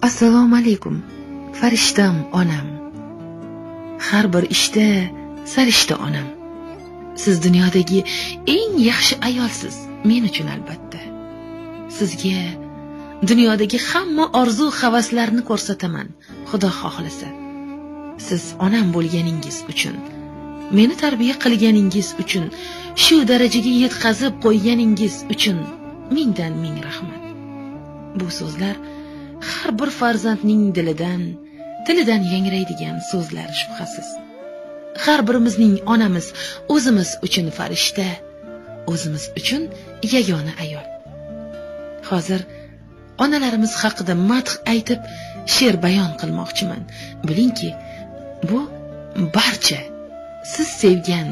Assalomu alaykum, farishtam onam. Har bir ishda sarishta onam. Siz dunyodagi eng yaxshi ayolsiz, men uchun albatta. Sizga dunyodagi hamma orzu-havaslarni ko'rsataman, Xudo xohlasa. Siz onam bo'lganingiz uchun, meni tarbiya qilganingiz uchun, shu darajaga yetkazib qo'yganingiz uchun mingdan ming rahmat. Bu so'zlar har bir farzandning tilidan yangraydigan so'zlar shubhasiz. Har birimizning onamiz o'zimiz uchun farishta, o'zimiz uchun yagona ayol. Hozir onalarimiz haqida madh aytib, she'r bayon qilmoqchiman. Bilingki, bu barcha siz sevgan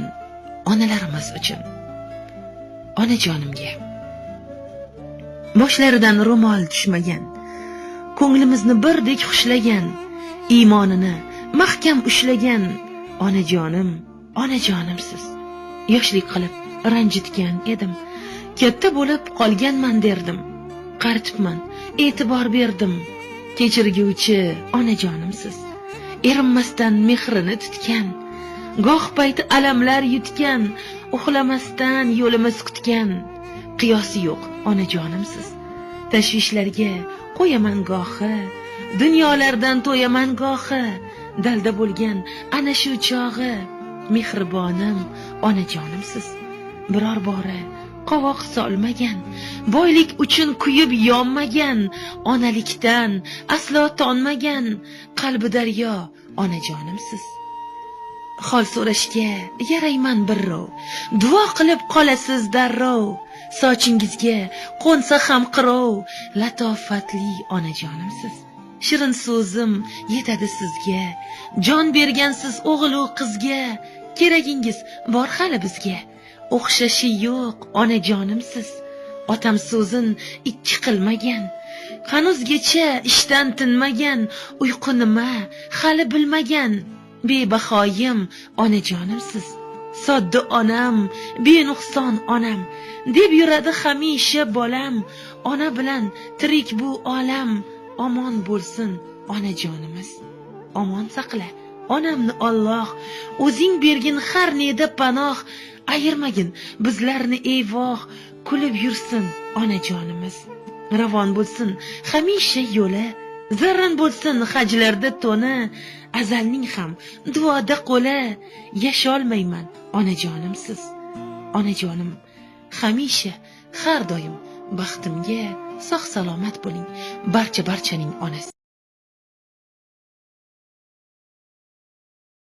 onalarimiz uchun. Onajonimga boshlaridan ro'mol tushmagan, ko'nglimizni birdek xushlagan, iymonini mahkam ushlagan onajonimsiz. Yoshlik qilib ranjitgan edim, katta bo'lib qolganman derdim. Qaritibman, e'tibor berdim. Kechirguvchi onajonimsiz. Erinmasdan mehrini tutgan, goh payti alamlar yutgan, uxlamasdan yo'limiz kutgan. Qiyosi yo'q onajonimsiz. Tashvishlarga qo'yaman gohi, dunyolardan to'yaman gohi. Dalda bo'lgan ana shu chog'i, mehribonim onajonimsiz. Biror bora qovoq solmagan, boylik uchun kuyib yonmagan, onalikdan aslo tonmagan, qalbi daryo onajonimsiz. Hol so'rashga yarayman birrov, duo qilib qolasiz darrov. Sochingizga qo'nsa ham qirov, latofatli onajonimsiz. Shirin so'zim yetadi sizga, jon bergansiz o'g'il-u qizga. Keragingiz bor hali bizga, o'xshashi yo'q onajonimsiz. Otam so'zin ikki qilmagan, hanuzgacha ishdan tinmagan, uyqu nima hali bilmagan. Bebahoyim onajonimsiz. Sodda onam, benuqson onam, deb yuradi hamisha bolam. Ona bilan tirik bu olam, omon bo'lsin onajonimiz. Omon saqla onamni Alloh, o'zing bergin har neda panoh. Ayirmagin bizlarni eyvoh, kulib yursin onajonimiz. Ravon bo'lsin hamisha yo'li, zarran bo'lsin hajlarda to'ni. Azalning ham duoda qo'li, yasholmayman onajonimsiz. Onajonim, hamisha har doim baxtimga sog' salomat bo'ling. Barchaning onasi.